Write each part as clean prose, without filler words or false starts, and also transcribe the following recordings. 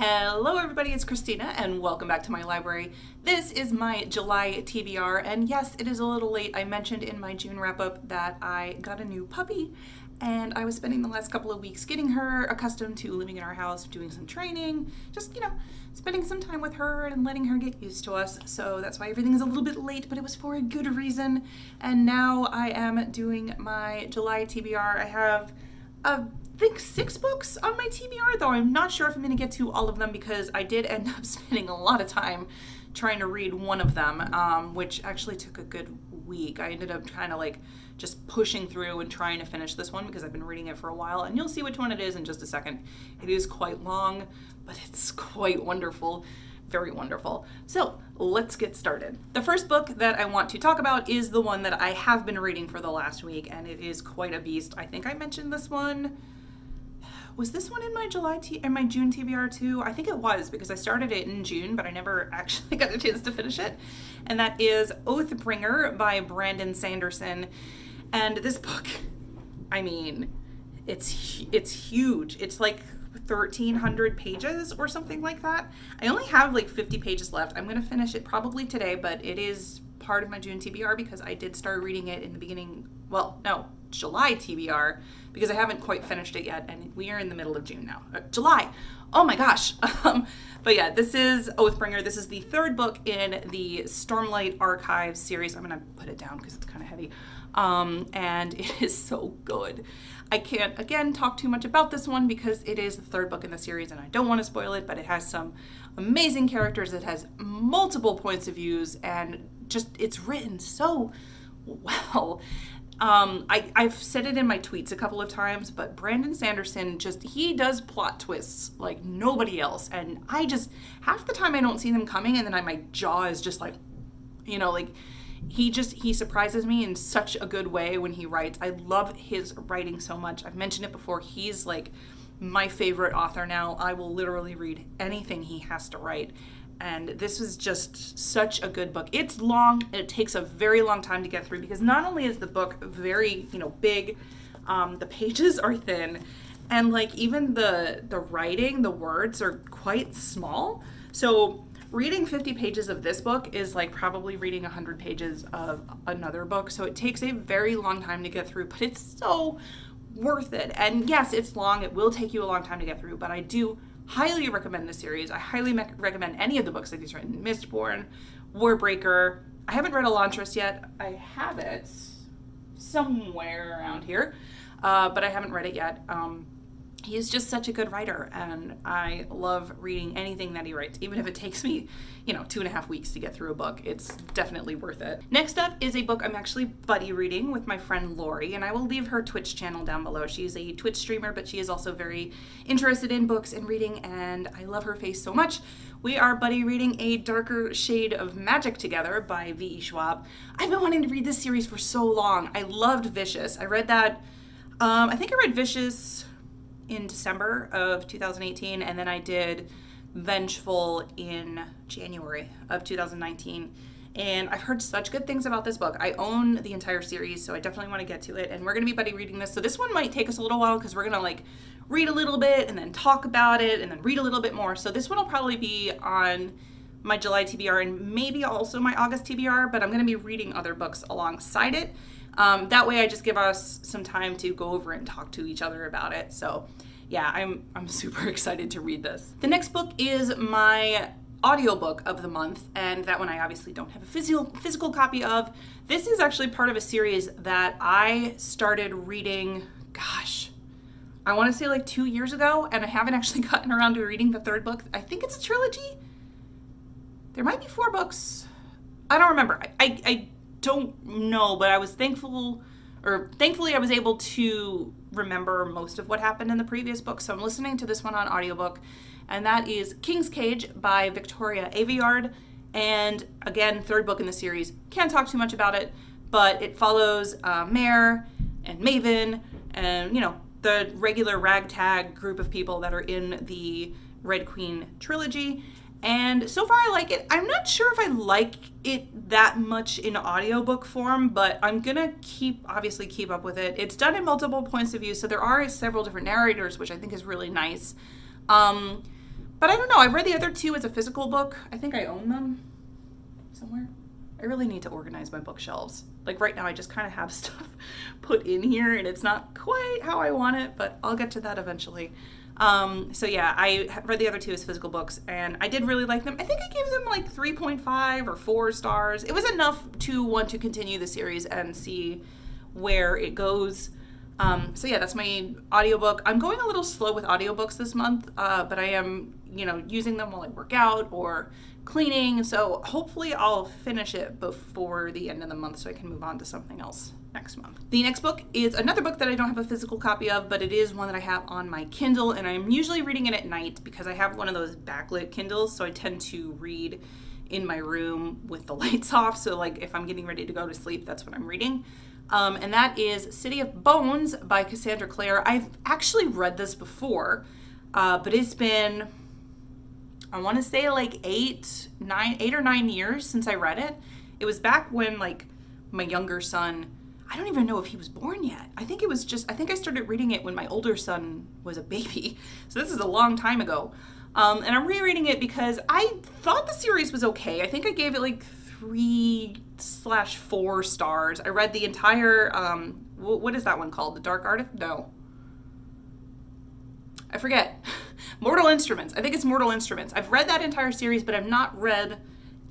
Hello everybody, it's Christina and welcome back to my library. This is my July TBR, and yes, it is a little late. I mentioned in my June wrap-up that I got a new puppy and I was spending the last couple of weeks getting her accustomed to living in our house, doing some training, just, spending some time with her and letting her get used to us. So that's why everything's a little bit late, but it was for a good reason. And now I am doing my July TBR. I have I think 6 books on my TBR, though I'm not sure if I'm going to get to all of them because I did end up spending a lot of time trying to read one of them, which actually took a good week. I ended up kind of just pushing through and trying to finish this one because I've been reading it for a while, and you'll see which one it is in just a second. It is quite long, but it's quite wonderful. Very wonderful. So let's get started. The first book that I want to talk about is the one that I have been reading for the last week, and it is quite a beast. I think I mentioned this one. Was this one in my my June TBR too? I think it was because I started it in June, but I never actually got a chance to finish it. And that is Othe Printer by Brandon Sanderson. And this book, I mean, it's huge. It's like 1,300 pages or something like that. I only have 50 pages left. I'm going to finish it probably today, but it is part of my June TBR because I did start reading it in the beginning, July TBR, because I haven't quite finished it yet, and we are in the middle of June now. July! Oh my gosh! But yeah, this is Othe Printer. This is the third book in the Stormlight Archives series. I'm going to put it down because it's kind of heavy. And it is so good. I can't, again, talk too much about this one because it is the third book in the series and I don't want to spoil it, but it has some amazing characters. It has multiple points of views and just, it's written so well. I've said it in my tweets a couple of times, but Brandon Sanderson he does plot twists like nobody else. And half the time I don't see them coming, and then my jaw is just he surprises me in such a good way when he writes. I love his writing so much. I've mentioned it before. He's my favorite author now. I will literally read anything he has to write. And this was just such a good book. It's long. It takes a very long time to get through because not only is the book very, big, the pages are thin, and even the writing, the words are quite small. So reading 50 pages of this book is probably reading 100 pages of another book. So it takes a very long time to get through, but it's so worth it. And yes, it's long. It will take you a long time to get through, but I do highly recommend the series. I highly recommend any of the books that he's written. Mistborn, Warbreaker. I haven't read Elantris yet. I have it somewhere around here, but I haven't read it yet. He is just such a good writer, and I love reading anything that he writes, even if it takes me, 2.5 weeks to get through a book. It's definitely worth it. Next up is a book I'm actually buddy reading with my friend Lori, and I will leave her Twitch channel down below. She's a Twitch streamer, but she is also very interested in books and reading, and I love her face so much. We are buddy reading A Darker Shade of Magic together by V.E. Schwab. I've been wanting to read this series for so long. I loved Vicious. I read that, I think I read Vicious in December of 2018, and then I did Vengeful in January of 2019, and I've heard such good things about this book. I own the entire series, so I definitely want to get to it, and we're going to be buddy reading this. So this one might take us a little while because we're going to read a little bit and then talk about it and then read a little bit more. So this one will probably be on my July TBR and maybe also my August TBR, but I'm going to be reading other books alongside it. That way I just give us some time to go over and talk to each other about it. So yeah, I'm super excited to read this. The next book is my audiobook of the month, and that one I obviously don't have a physical copy of. This is actually part of a series that I started reading, I want to say 2 years ago, and I haven't actually gotten around to reading the third book. I think it's a trilogy. There might be 4 books. I don't remember. I don't know, but I was thankfully I was able to remember most of what happened in the previous book. So I'm listening to this one on audiobook, and that is King's Cage by Victoria Aveyard. And again, third book in the series. Can't talk too much about it, but it follows Mare and Maven and, the regular ragtag group of people that are in the Red Queen trilogy. And so far I like it. I'm not sure if I like it that much in audiobook form, but I'm gonna keep up with it. It's done in multiple points of view, so there are several different narrators, which I think is really nice. But I don't know. I've read the other two as a physical book. I think I own them somewhere. I really need to organize my bookshelves. Like right now I just kind of have stuff put in here and it's not quite how I want it, but I'll get to that eventually. So yeah, I read the other two as physical books and I did really like them. I think I gave them like 3.5 or 4 stars. It was enough to want to continue the series and see where it goes. So yeah, that's my audiobook. I'm going a little slow with audiobooks this month, but I am, using them while I work out or cleaning. So hopefully I'll finish it before the end of the month so I can move on to something else next month. The next book is another book that I don't have a physical copy of, but it is one that I have on my Kindle, and I'm usually reading it at night because I have one of those backlit Kindles, so I tend to read in my room with the lights off. So like if I'm getting ready to go to sleep, that's what I'm reading. And that is City of Bones by Cassandra Clare. I've actually read this before, but it's been, I want to say like 8 or 9 years since I read it. It was back when like my younger son, I don't even know if he was born yet. I think I started reading it when my older son was a baby. So this is a long time ago. And I'm rereading it because I thought the series was okay. I think I gave it like 3/4 stars. I read the entire, what is that one called? The Dark Artist? No. I forget. Mortal Instruments. I think it's Mortal Instruments. I've read that entire series, but I've not read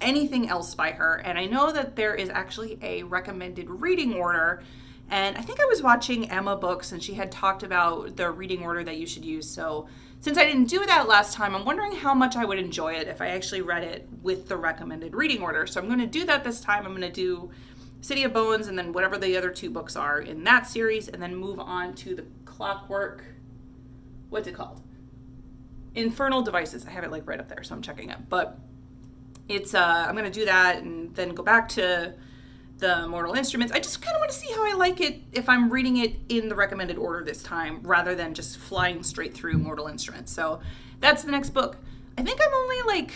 anything else by her. And I know that there is actually a recommended reading order. And I think I was watching Emma Books and she had talked about the reading order that you should use. So since I didn't do that last time, I'm wondering how much I would enjoy it if I actually read it with the recommended reading order. So I'm going to do that this time. I'm going to do City of Bones and then whatever the other 2 books are in that series, and then move on to the Clockwork, what's it called? Infernal Devices. I have it like right up there, so I'm checking it. But it's, I'm going to do that and then go back to the Mortal Instruments. I just kind of want to see how I like it if I'm reading it in the recommended order this time, rather than just flying straight through Mortal Instruments. So that's the next book. I think I'm only like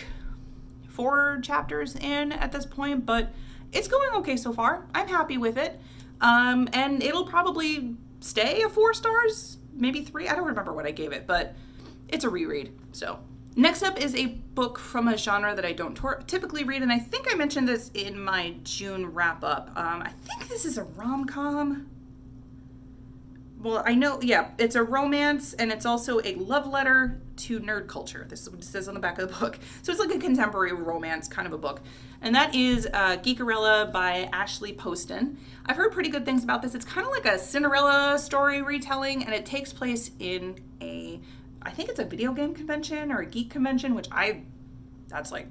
4 chapters in at this point, but it's going okay so far. I'm happy with it. And it'll probably stay a 4 stars, maybe 3. I don't remember what I gave it, but it's a reread. So next up is a book from a genre that I don't typically read, and I think I mentioned this in my June wrap-up. I think this is a rom-com. Well, I know, yeah, it's a romance, and it's also a love letter to nerd culture. This is what it says on the back of the book. So it's like a contemporary romance kind of a book. And that is Karela by Ashley Poston. I've heard pretty good things about this. It's kind of like a Cinderella story retelling, and it takes place in I think it's a video game convention or a geek convention, that's like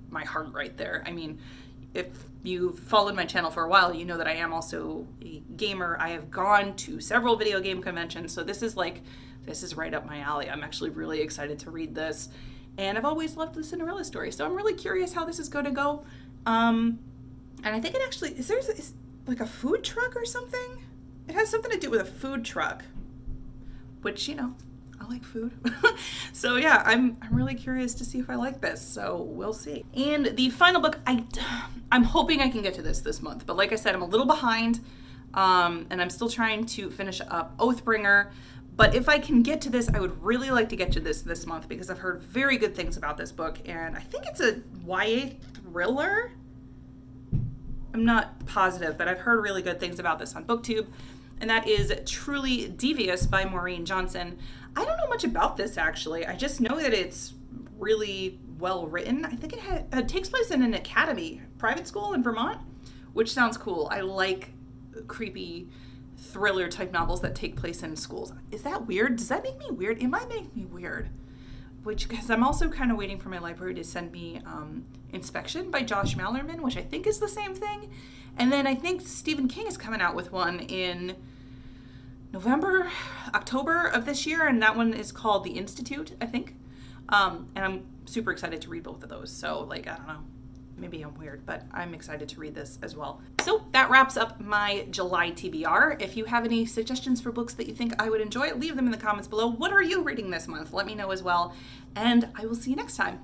my heart right there. I mean, if you've followed my channel for a while, you know that I am also a gamer. I have gone to several video game conventions, so this is right up my alley. I'm actually really excited to read this. And I've always loved the Cinderella story, so I'm really curious how this is going to go. And I think it actually, is like a food truck or something? It has something to do with a food truck. Which, I like food. So yeah, I'm really curious to see if I like this. So we'll see. And the final book, I'm hoping I can get to this month. But like I said, I'm a little behind. And I'm still trying to finish up Oathbringer. But if I can get to this, I would really like to get to this month because I've heard very good things about this book. And I think it's a YA thriller. I'm not positive, but I've heard really good things about this on Booktube. And that is Truly Devious by Maureen Johnson. I don't know much about this, actually. I just know that it's really well written. I think it takes place in an academy, private school in Vermont, which sounds cool. I like creepy thriller type novels that take place in schools. Is that weird? Does that make me weird? It might make me weird. Because I'm also kind of waiting for my library to send me Inspection by Josh Malerman, which I think is the same thing. And then I think Stephen King is coming out with one in October of this year, and that one is called The Institute, I think. And I'm super excited to read both of those. So, I don't know. Maybe I'm weird, but I'm excited to read this as well. So that wraps up my July TBR. If you have any suggestions for books that you think I would enjoy, leave them in the comments below. What are you reading this month? Let me know as well. And I will see you next time.